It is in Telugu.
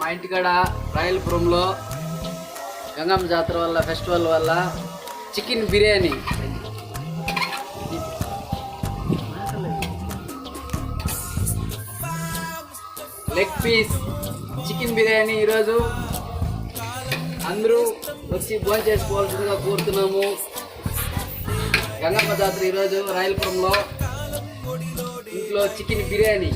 మా ఇంటికాడ రాయలపురంలో గంగమ్మ జాతర వల్ల ఫెస్టివల్ వల్ల chicken biryani leg piece chicken biryani ఈరోజు అందరూ వచ్చి భోజనం చేసుకోవాల్సిందిగా కోరుతున్నాము. గంగమ్మ జాతర ఈరోజు రాయలపురంలో ఇంట్లో చికెన్ బిర్యానీ